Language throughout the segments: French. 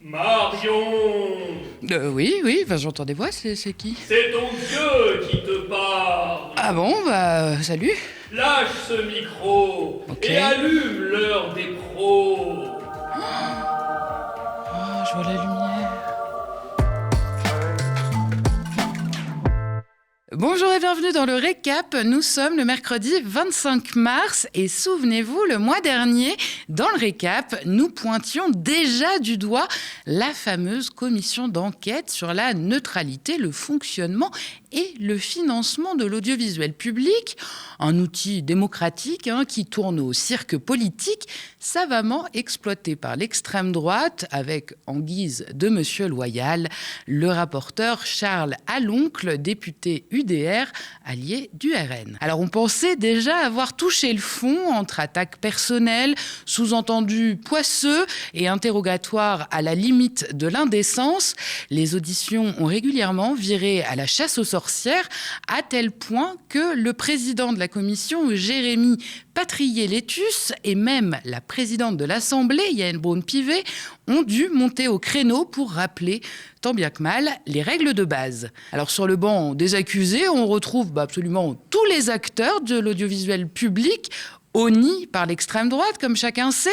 Marion! Oui, enfin, j'entends des voix, c'est qui? C'est ton Dieu qui te parle! Ah bon, salut. Lâche ce micro Ok. et allume l'heure des pros! Je vois la lumière. Bonjour et bienvenue dans le récap. Nous sommes le mercredi 25 mars et souvenez-vous, le mois dernier, dans le récap, nous pointions déjà du doigt la fameuse commission d'enquête sur la neutralité, le fonctionnement et le financement de l'audiovisuel public, un outil démocratique qui tourne au cirque politique, savamment exploité par l'extrême droite avec, en guise de Monsieur Loyal, le rapporteur Charles Aloncle, député UDR, allié du RN. Alors on pensait déjà avoir touché le fond entre attaques personnelles, sous-entendus poisseux et interrogatoires à la limite de l'indécence. Les auditions ont régulièrement viré à la chasse aux sorcières, à tel point que le président de la commission, Jérémy Patrier-Létus, et même la présidente de l'Assemblée, Yaël Braun-Pivet, ont dû monter au créneau pour rappeler, tant bien que mal, les règles de base. Alors sur le banc des accusés, on retrouve absolument tous les acteurs de l'audiovisuel public, honnis par l'extrême droite, comme chacun sait,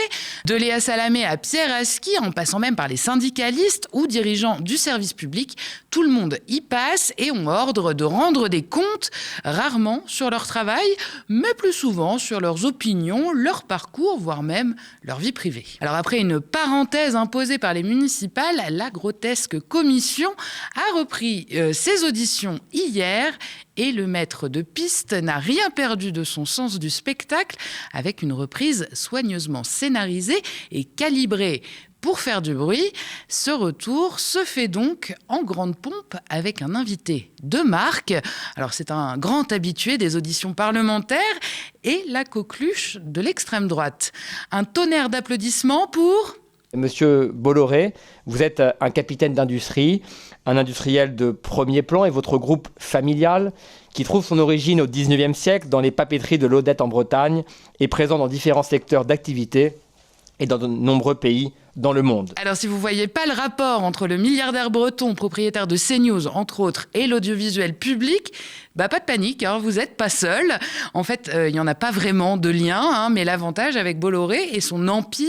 de Léa Salamé à Pierre Aski, en passant même par les syndicalistes ou dirigeants du service public. Tout le monde y passe et ont ordre de rendre des comptes, rarement sur leur travail, mais plus souvent sur leurs opinions, leur parcours, voire même leur vie privée. Alors après une parenthèse imposée par les municipales, la grotesque commission a repris ses auditions hier et le maître de piste n'a rien perdu de son sens du spectacle avec une reprise soigneusement scénarisée et calibrée pour faire du bruit. Ce retour se fait donc en grande pompe avec un invité de marque. Alors c'est un grand habitué des auditions parlementaires et la coqueluche de l'extrême droite. Un tonnerre d'applaudissements pour... Monsieur Bolloré, vous êtes un capitaine d'industrie, un industriel de premier plan et votre groupe familial, qui trouve son origine au XIXe siècle dans les papeteries de Laudette en Bretagne, est présent dans différents secteurs d'activité et dans de nombreux pays dans le monde. Alors si vous ne voyez pas le rapport entre le milliardaire breton, propriétaire de CNews, entre autres, et l'audiovisuel public, pas de panique, vous n'êtes pas seul. En fait, il n'y en a pas vraiment de lien, mais l'avantage avec Bolloré et son empire,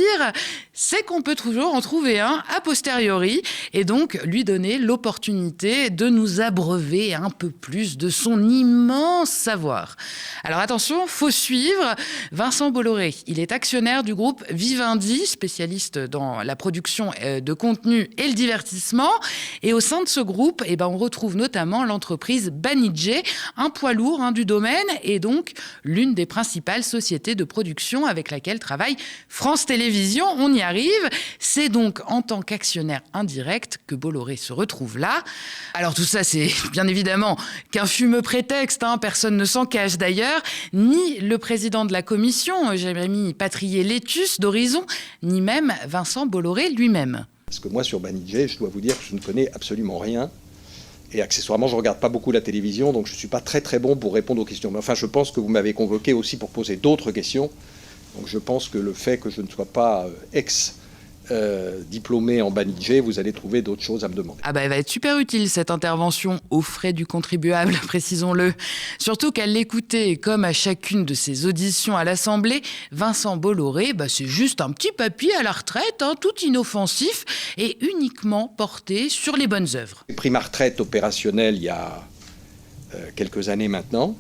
c'est qu'on peut toujours en trouver un a posteriori et donc lui donner l'opportunité de nous abreuver un peu plus de son immense savoir. Alors attention, faut suivre. Vincent Bolloré, il est actionnaire du groupe Vivendi, spécialiste dans la production de contenu et le divertissement. Et au sein de ce groupe, on retrouve notamment l'entreprise Banijay, un poids lourd du domaine et donc l'une des principales sociétés de production avec laquelle travaille France Télévisions. On y arrive. C'est donc en tant qu'actionnaire indirect que Bolloré se retrouve là. Alors tout ça, c'est bien évidemment qu'un fumeux prétexte. Personne ne s'en cache d'ailleurs. Ni le président de la commission, Jérémy Patrier-Létus d'Horizon, ni même Vincent Bolloré lui-même. Parce que moi, sur Banijay, je dois vous dire que je ne connais absolument rien. Et accessoirement, je ne regarde pas beaucoup la télévision, donc je ne suis pas très très bon pour répondre aux questions. Mais enfin, je pense que vous m'avez convoqué aussi pour poser d'autres questions. Donc je pense que le fait que je ne sois pas diplômé en Banijay, vous allez trouver d'autres choses à me demander. Elle va être super utile cette intervention aux frais du contribuable, précisons-le. Surtout qu'à l'écouter, comme à chacune de ses auditions à l'Assemblée, Vincent Bolloré, c'est juste un petit papy à la retraite, tout inoffensif et uniquement porté sur les bonnes œuvres. J'ai pris ma retraite opérationnelle il y a quelques années maintenant.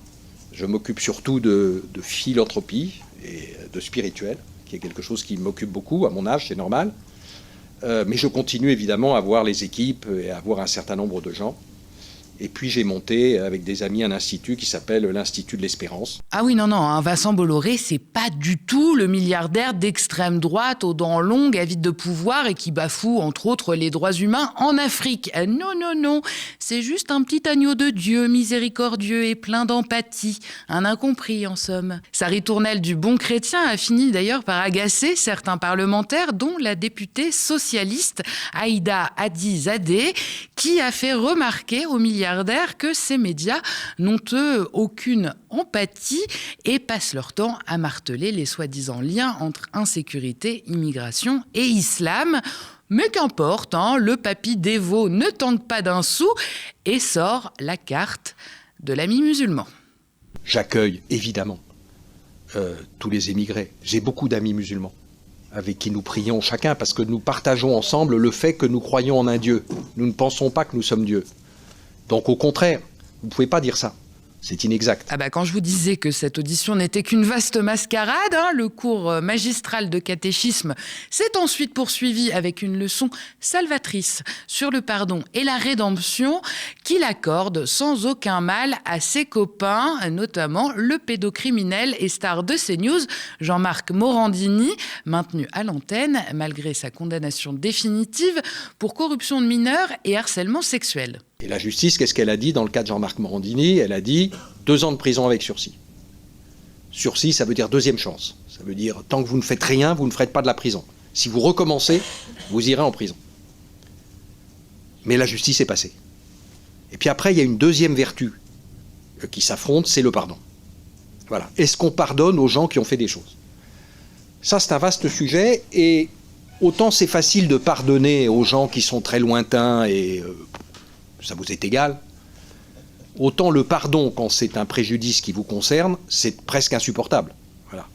Je m'occupe surtout de philanthropie et de spirituel, qui est quelque chose qui m'occupe beaucoup, à mon âge, c'est normal. Mais je continue évidemment à voir les équipes et à voir un certain nombre de gens. Et puis j'ai monté avec des amis un institut qui s'appelle l'Institut de l'Espérance. Ah oui, non, Vincent Bolloré, c'est pas du tout le milliardaire d'extrême droite aux dents longues, avide de pouvoir et qui bafoue, entre autres, les droits humains en Afrique. Non, c'est juste un petit agneau de Dieu, miséricordieux et plein d'empathie. Un incompris, en somme. Sa ritournelle du bon chrétien a fini d'ailleurs par agacer certains parlementaires, dont la députée socialiste Aïda Hadizadeh, qui a fait remarquer aux milliardaires que ces médias n'ont eux aucune empathie et passent leur temps à marteler les soi-disant liens entre insécurité, immigration et islam. Mais qu'importe, hein, le papy dévot ne tangue pas d'un sou et sort la carte de l'ami musulman. J'accueille évidemment tous les émigrés. J'ai beaucoup d'amis musulmans avec qui nous prions chacun parce que nous partageons ensemble le fait que nous croyons en un Dieu. Nous ne pensons pas que nous sommes Dieu. Donc au contraire, vous ne pouvez pas dire ça. C'est inexact. Ah bah quand je vous disais que cette audition n'était qu'une vaste mascarade, hein, le cours magistral de catéchisme s'est ensuite poursuivi avec une leçon salvatrice sur le pardon et la rédemption qu'il accorde sans aucun mal à ses copains, notamment le pédocriminel et star de CNews, Jean-Marc Morandini, maintenu à l'antenne malgré sa condamnation définitive pour corruption de mineurs et harcèlement sexuel. Et la justice, qu'est-ce qu'elle a dit dans le cas de Jean-Marc Morandini? Elle a dit 2 ans de prison avec sursis. Sursis, ça veut dire deuxième chance. Ça veut dire, tant que vous ne faites rien, vous ne ferez pas de la prison. Si vous recommencez, vous irez en prison. Mais la justice est passée. Et puis après, il y a une deuxième vertu qui s'affronte, c'est le pardon. Voilà. Est-ce qu'on pardonne aux gens qui ont fait des choses? Ça, c'est un vaste sujet, et autant c'est facile de pardonner aux gens qui sont très lointains et ça vous est égal, autant le pardon, quand c'est un préjudice qui vous concerne, c'est presque insupportable. Voilà.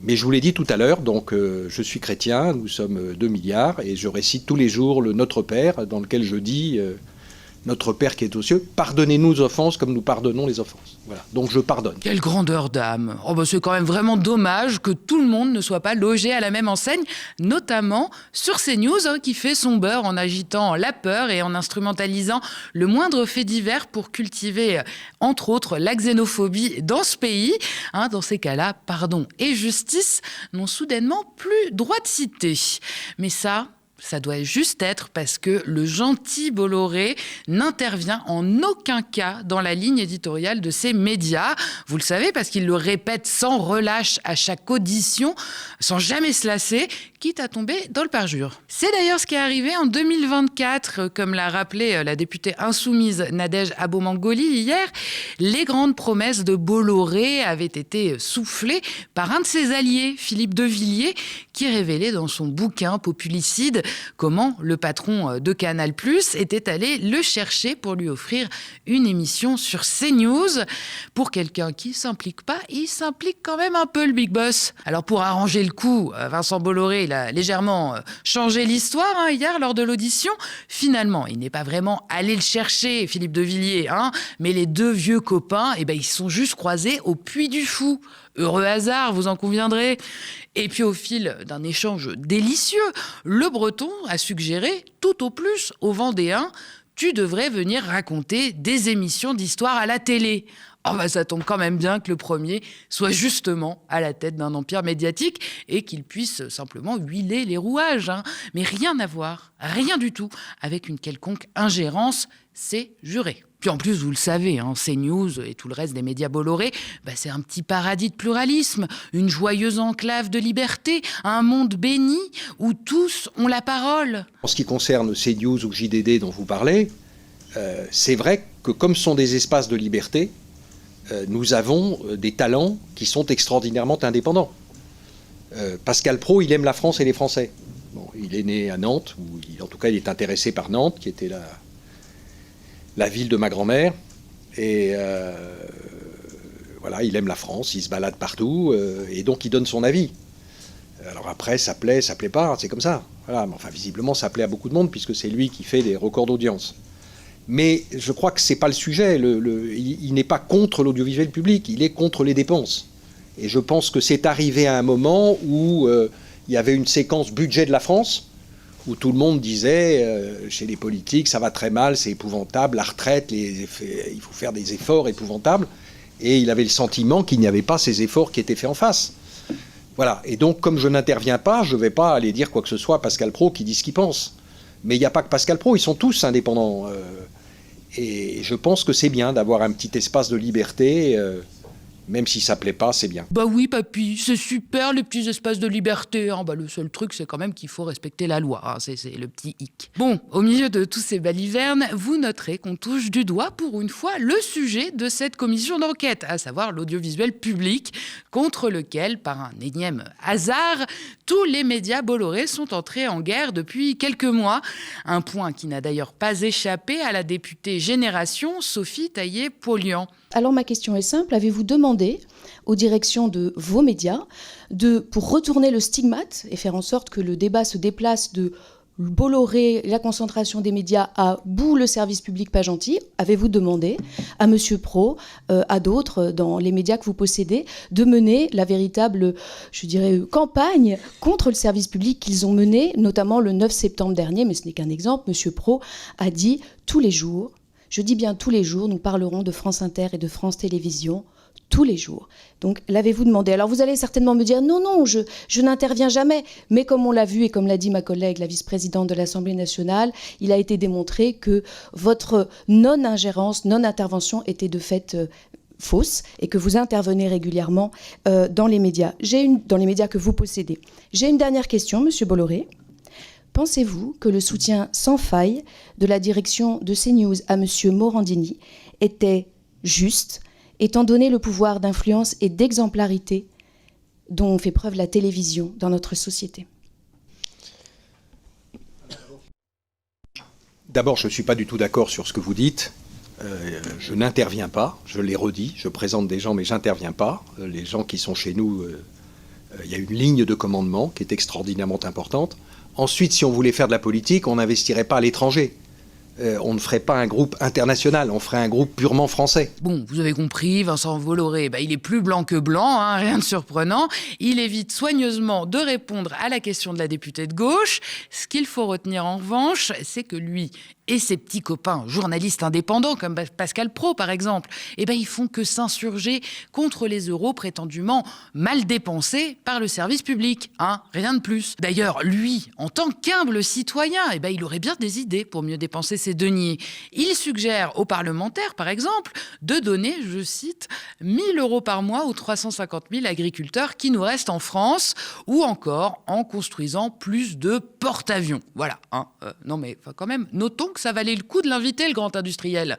Mais je vous l'ai dit tout à l'heure, donc je suis chrétien, nous sommes 2 milliards, et je récite tous les jours le Notre Père, dans lequel je dis Notre Père qui est aux cieux, pardonnez-nous nos offenses comme nous pardonnons les offenses. Voilà. Donc je pardonne. Quelle grandeur d'âme. Oh bah c'est quand même vraiment dommage que tout le monde ne soit pas logé à la même enseigne, notamment sur CNews, hein, qui fait son beurre en agitant la peur et en instrumentalisant le moindre fait divers pour cultiver, entre autres, la xénophobie dans ce pays. Hein, dans ces cas-là, pardon et justice n'ont soudainement plus droit de citer. Mais ça doit juste être parce que le gentil Bolloré n'intervient en aucun cas dans la ligne éditoriale de ces médias. Vous le savez parce qu'il le répète sans relâche à chaque audition, sans jamais se lasser, quitte à tomber dans le parjure. C'est d'ailleurs ce qui est arrivé en 2024, comme l'a rappelé la députée insoumise Nadège Abomangoli hier. Les grandes promesses de Bolloré avaient été soufflées par un de ses alliés, Philippe de Villiers, qui révélait dans son bouquin Populicide comment le patron de Canal+ était allé le chercher pour lui offrir une émission sur CNews. Pour quelqu'un qui s'implique pas, il s'implique quand même un peu, le Big Boss. Alors pour arranger le coup, Vincent Bolloré il a légèrement changé l'histoire hier lors de l'audition. Finalement, il n'est pas vraiment allé le chercher, Philippe de Villiers, mais les 2 vieux copains, ils se sont juste croisés au Puy du Fou. Heureux hasard, vous en conviendrez. Et puis au fil d'un échange délicieux, le Breton a suggéré tout au plus aux Vendéens « Tu devrais venir raconter des émissions d'histoire à la télé ». Ça tombe quand même bien que le premier soit justement à la tête d'un empire médiatique et qu'il puisse simplement huiler les rouages. Mais rien à voir, rien du tout, avec une quelconque ingérence, c'est juré. Puis en plus, vous le savez, CNews et tout le reste des médias Bolloré, c'est un petit paradis de pluralisme, une joyeuse enclave de liberté, un monde béni où tous ont la parole. En ce qui concerne CNews ou JDD dont vous parlez, c'est vrai que comme ce sont des espaces de liberté, nous avons des talents qui sont extraordinairement indépendants. Pascal Praud, il aime la France et les Français. Bon, il est né à Nantes, en tout cas il est intéressé par Nantes, qui était la ville de ma grand-mère. Et voilà, il aime la France, il se balade partout, et donc il donne son avis. Alors après, ça plaît pas, c'est comme ça. Voilà, mais enfin, visiblement, ça plaît à beaucoup de monde, puisque c'est lui qui fait des records d'audience. Mais je crois que ce n'est pas le sujet. Il n'est pas contre l'audiovisuel public, il est contre les dépenses. Et je pense que c'est arrivé à un moment où il y avait une séquence budget de la France, où tout le monde disait, chez les politiques, ça va très mal, c'est épouvantable, la retraite, il faut faire des efforts épouvantables. Et il avait le sentiment qu'il n'y avait pas ces efforts qui étaient faits en face. Voilà. Et donc, comme je n'interviens pas, je ne vais pas aller dire quoi que ce soit à Pascal Praud qui dit ce qu'il pense. Mais il n'y a pas que Pascal Praud, ils sont tous indépendants. Et je pense que c'est bien d'avoir un petit espace de liberté, Même si ça plaît pas, c'est bien. Bah oui, papy, c'est super les petits espaces de liberté. Hein. Bah, le seul truc, c'est quand même qu'il faut respecter la loi. Hein. C'est le petit hic. Bon, au milieu de tous ces balivernes, vous noterez qu'on touche du doigt pour une fois le sujet de cette commission d'enquête, à savoir l'audiovisuel public, contre lequel, par un énième hasard, tous les médias bollorés sont entrés en guerre depuis quelques mois. Un point qui n'a d'ailleurs pas échappé à la députée Génération, Sophie Taillé-Polian. Alors ma question est simple, avez-vous demandé aux directions de vos médias pour retourner le stigmate et faire en sorte que le débat se déplace de Bolloré, la concentration des médias à bout le service public pas gentil, avez-vous demandé à Monsieur Pro, à d'autres dans les médias que vous possédez, de mener la véritable, je dirais, campagne contre le service public qu'ils ont mené, notamment le 9 septembre dernier, mais ce n'est qu'un exemple, Monsieur Pro a dit tous les jours, je dis bien tous les jours, nous parlerons de France Inter et de France Télévisions, tous les jours. Donc, l'avez-vous demandé? Alors, vous allez certainement me dire, non, je n'interviens jamais. Mais comme on l'a vu et comme l'a dit ma collègue, la vice-présidente de l'Assemblée nationale, il a été démontré que votre non-ingérence, non-intervention était de fait fausse et que vous intervenez régulièrement dans les médias. Dans les médias que vous possédez. J'ai une dernière question, Monsieur Bolloré. Pensez-vous que le soutien sans faille de la direction de CNews à M. Morandini était juste, étant donné le pouvoir d'influence et d'exemplarité dont fait preuve la télévision dans notre société? D'abord, je ne suis pas du tout d'accord sur ce que vous dites. Je n'interviens pas, je l'ai redit, je présente des gens mais je n'interviens pas. Les gens qui sont chez nous, il y a une ligne de commandement qui est extraordinairement importante. Ensuite, si on voulait faire de la politique, on n'investirait pas à l'étranger. On ne ferait pas un groupe international, on ferait un groupe purement français. Bon, vous avez compris, Vincent Bolloré, il est plus blanc que blanc, hein, rien de surprenant. Il évite soigneusement de répondre à la question de la députée de gauche. Ce qu'il faut retenir en revanche, c'est que lui et ses petits copains journalistes indépendants, comme Pascal Praud par exemple, ils font que s'insurger contre les euros prétendument mal dépensés par le service public. Hein, rien de plus. D'ailleurs, lui, en tant qu'humble citoyen, il aurait bien des idées pour mieux dépenser ses deniers. Il suggère aux parlementaires, par exemple, de donner, je cite, 1 000 € par mois aux 350 000 agriculteurs qui nous restent en France, ou encore en construisant plus de porte-avions. Voilà. Hein. Non mais quand même, notons que ça valait le coup de l'inviter, le grand industriel.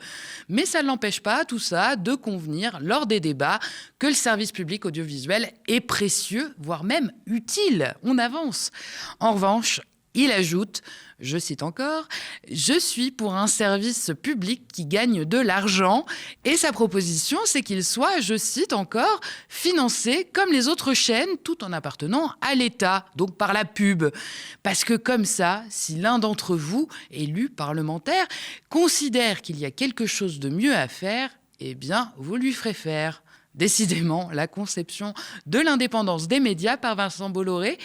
Mais ça ne l'empêche pas, tout ça, de convenir lors des débats que le service public audiovisuel est précieux, voire même utile. On avance. En revanche, il ajoute, je cite encore, « Je suis pour un service public qui gagne de l'argent » et sa proposition, c'est qu'il soit, je cite encore, « financé comme les autres chaînes tout en appartenant à l'État, donc par la pub. » Parce que comme ça, si l'un d'entre vous, élu parlementaire, considère qu'il y a quelque chose de mieux à faire, vous lui ferez faire. Décidément, la conception de l'indépendance des médias par Vincent Bolloré,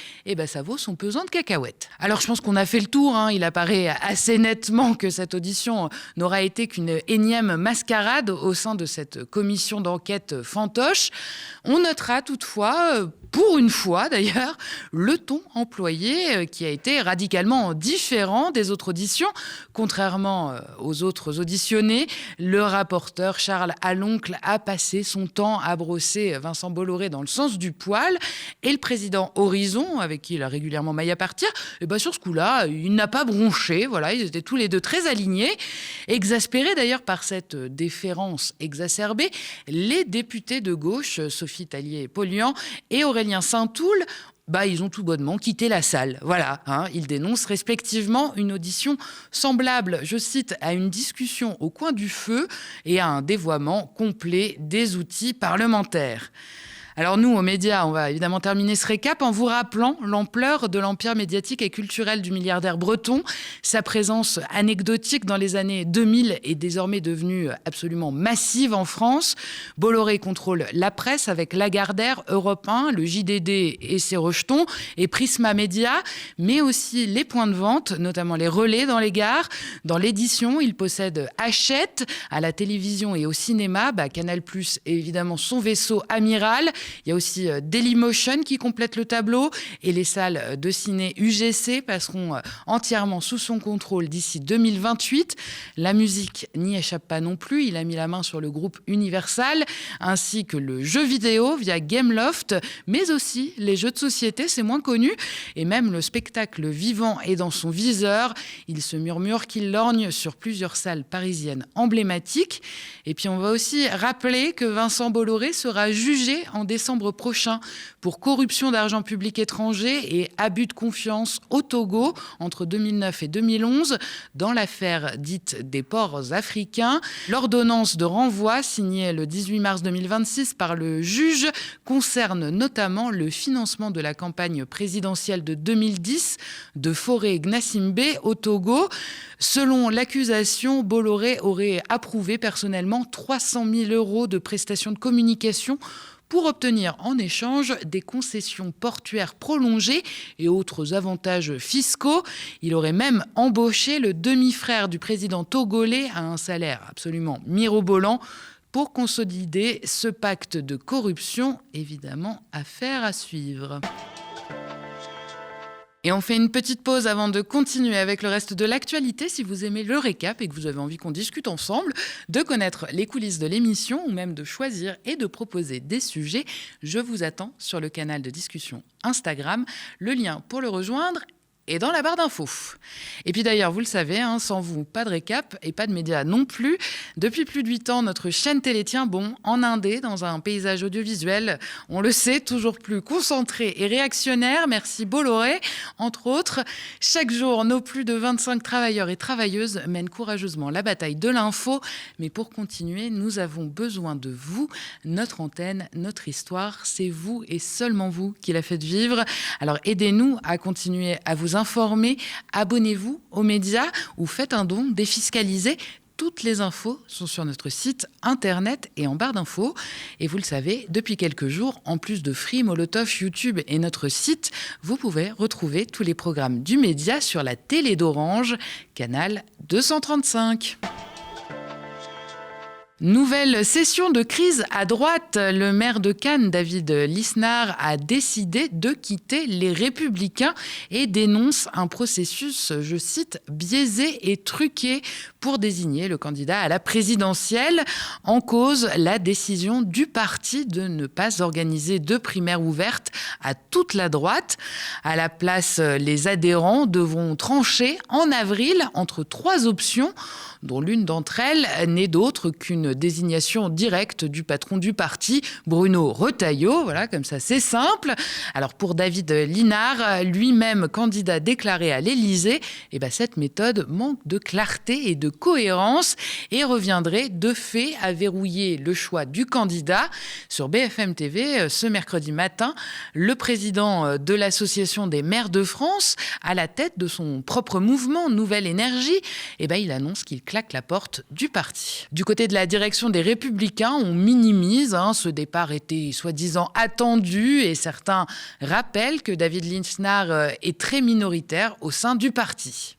ça vaut son pesant de cacahuètes. Alors je pense qu'on a fait le tour, hein. Il apparaît assez nettement que cette audition n'aura été qu'une énième mascarade au sein de cette commission d'enquête fantoche. On notera toutefois, pour une fois d'ailleurs, le ton employé qui a été radicalement différent des autres auditions. Contrairement aux autres auditionnés, le rapporteur Charles Aloncle a passé son temps à brosser Vincent Bolloré dans le sens du poil, et le président Horizon, avec qui il a régulièrement maille à partir, sur ce coup-là, il n'a pas bronché. Voilà, ils étaient tous les deux très alignés. Exaspérés d'ailleurs par cette déférence exacerbée, les députés de gauche, Sophie Taillé-Polian et Aurélien Saint-Toul, ils ont tout bonnement quitté la salle. Voilà, hein, ils dénoncent respectivement une audition semblable, je cite, à une discussion au coin du feu et à un dévoiement complet des outils parlementaires. Alors nous, aux médias, on va évidemment terminer ce récap en vous rappelant l'ampleur de l'empire médiatique et culturel du milliardaire breton. Sa présence anecdotique dans les années 2000 est désormais devenue absolument massive en France. Bolloré contrôle la presse avec Lagardère, Europe 1, le JDD et ses rejetons, et Prisma Média, mais aussi les points de vente, notamment les relais dans les gares. Dans l'édition, il possède Hachette. À la télévision et au cinéma, Canal+ est évidemment son vaisseau amiral. Il y a aussi Dailymotion qui complète le tableau et les salles de ciné UGC passeront entièrement sous son contrôle d'ici 2028. La musique n'y échappe pas non plus. Il a mis la main sur le groupe Universal ainsi que le jeu vidéo via Gameloft, mais aussi les jeux de société, c'est moins connu, et même le spectacle vivant est dans son viseur. Il se murmure qu'il lorgne sur plusieurs salles parisiennes emblématiques. Et puis on va aussi rappeler que Vincent Bolloré sera jugé en décembre prochain pour corruption d'argent public étranger et abus de confiance au Togo entre 2009 et 2011 dans l'affaire dite des ports africains. L'ordonnance de renvoi signée le 18 mars 2026 par le juge concerne notamment le financement de la campagne présidentielle de 2010 de Fauré Gnassingbé au Togo. Selon l'accusation, Bolloré aurait approuvé personnellement 300 000 € de prestations de communication pour obtenir en échange des concessions portuaires prolongées et autres avantages fiscaux. Il aurait même embauché le demi-frère du président togolais à un salaire absolument mirobolant pour consolider ce pacte de corruption. Évidemment, affaire à suivre. Et on fait une petite pause avant de continuer avec le reste de l'actualité. Si vous aimez le récap et que vous avez envie qu'on discute ensemble, de connaître les coulisses de l'émission ou même de choisir et de proposer des sujets, je vous attends sur le canal de discussion Instagram. Le lien pour le rejoindre et dans la barre d'infos. Et puis d'ailleurs, vous le savez, sans vous, pas de récap et pas de médias non plus. Depuis plus de 8 ans, notre chaîne télé tient bon en indé, dans un paysage audiovisuel, on le sait, toujours plus concentré et réactionnaire. Merci Bolloré, entre autres. Chaque jour, nos plus de 25 travailleurs et travailleuses mènent courageusement la bataille de l'info. Mais pour continuer, nous avons besoin de vous. Notre antenne, notre histoire, c'est vous et seulement vous qui la faites vivre. Alors aidez-nous à continuer à vous informer, abonnez-vous aux médias ou faites un don défiscalisé. Toutes les infos sont sur notre site internet et en barre d'infos. Et vous le savez, depuis quelques jours, en plus de Free, Molotov, YouTube et notre site, vous pouvez retrouver tous les programmes du média sur la télé d'Orange, canal 235. Nouvelle session de crise à droite. Le maire de Cannes, David Lisnard, a décidé de quitter les Républicains et dénonce un processus, je cite, biaisé et truqué pour désigner le candidat à la présidentielle. En cause, la décision du parti de ne pas organiser de primaire ouverte à toute la droite. À la place, les adhérents devront trancher en avril entre 3 options, dont l'une d'entre elles n'est d'autre qu'une désignation directe du patron du parti, Bruno Retailleau. Voilà, comme ça, c'est simple. Alors pour David Lisnard, lui-même candidat déclaré à l'Élysée, cette méthode manque de clarté et de cohérence et reviendrait de fait à verrouiller le choix du candidat. Sur BFM TV, ce mercredi matin, le président de l'Association des maires de France, à la tête de son propre mouvement Nouvelle Énergie, il annonce qu'il claque la porte du parti. Du côté de la direction des Républicains, on minimise. Ce départ était soi-disant attendu et certains rappellent que David Lisnard est très minoritaire au sein du parti.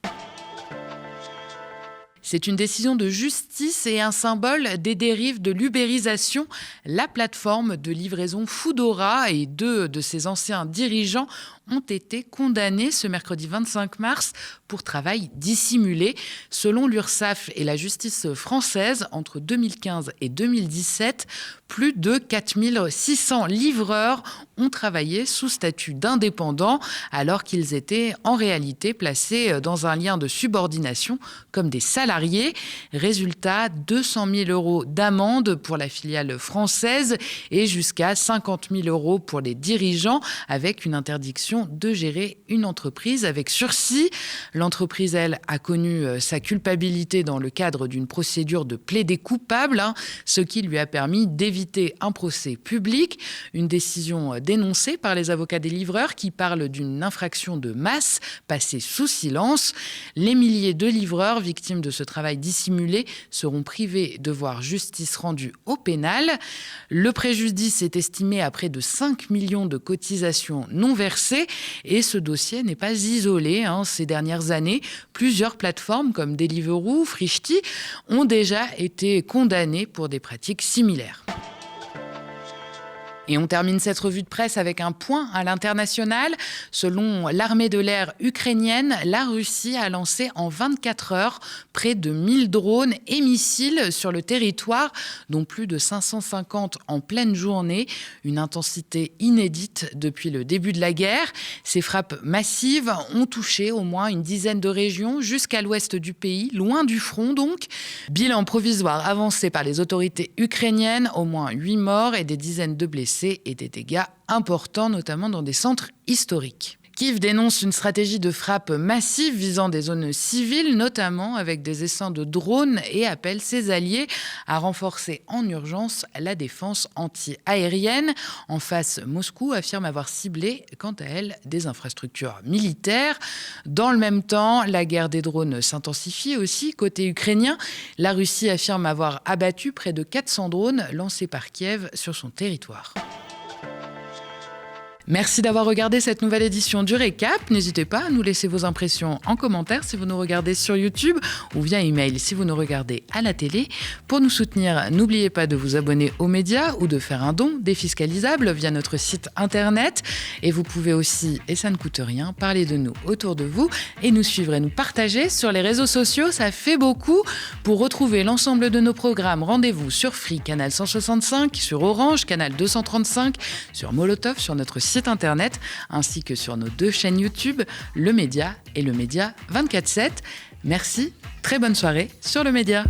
C'est une décision de justice et un symbole des dérives de l'ubérisation. La plateforme de livraison Foodora et 2 de ses anciens dirigeants ont été condamnés ce mercredi 25 mars pour travail dissimulé. Selon l'URSSAF et la justice française, entre 2015 et 2017, plus de 4600 livreurs ont travaillé sous statut d'indépendants alors qu'ils étaient en réalité placés dans un lien de subordination comme des salariés. Résultat, 200 000 € d'amende pour la filiale française et jusqu'à 50 000 € pour les dirigeants, avec une interdiction de gérer une entreprise avec sursis. L'entreprise, elle, a connu sa culpabilité dans le cadre d'une procédure de plaidé coupable, ce qui lui a permis d'éviter un procès public. Une décision dénoncée par les avocats des livreurs qui parlent d'une infraction de masse passée sous silence. Les milliers de livreurs victimes de ce travail dissimulé seront privés de voir justice rendue au pénal. Le préjudice est estimé à près de 5 millions de cotisations non versées. Et ce dossier n'est pas isolé. Ces dernières années, plusieurs plateformes comme Deliveroo, Frishti ont déjà été condamnées pour des pratiques similaires. Et on termine cette revue de presse avec un point à l'international. Selon l'armée de l'air ukrainienne, la Russie a lancé en 24 heures près de 1000 drones et missiles sur le territoire, dont plus de 550 en pleine journée. Une intensité inédite depuis le début de la guerre. Ces frappes massives ont touché au moins une dizaine de régions jusqu'à l'ouest du pays, loin du front donc. Bilan provisoire avancé par les autorités ukrainiennes, au moins 8 morts et des dizaines de blessés et des dégâts importants, notamment dans des centres historiques. Kiev dénonce une stratégie de frappe massive visant des zones civiles, notamment avec des essaims de drones, et appelle ses alliés à renforcer en urgence la défense anti-aérienne. En face, Moscou affirme avoir ciblé, quant à elle, des infrastructures militaires. Dans le même temps, la guerre des drones s'intensifie aussi côté ukrainien. La Russie affirme avoir abattu près de 400 drones lancés par Kiev sur son territoire. Merci d'avoir regardé cette nouvelle édition du Récap. N'hésitez pas à nous laisser vos impressions en commentaire si vous nous regardez sur YouTube ou via email si vous nous regardez à la télé. Pour nous soutenir, n'oubliez pas de vous abonner aux médias ou de faire un don défiscalisable via notre site internet. Et vous pouvez aussi, et ça ne coûte rien, parler de nous autour de vous et nous suivre et nous partager sur les réseaux sociaux. Ça fait beaucoup. Pour retrouver l'ensemble de nos programmes, rendez-vous sur Free, canal 165, sur Orange, canal 235, sur Molotov, sur notre site internet, ainsi que sur nos 2 chaînes YouTube, Le Média et Le Média 24/7. Merci, très bonne soirée sur Le Média.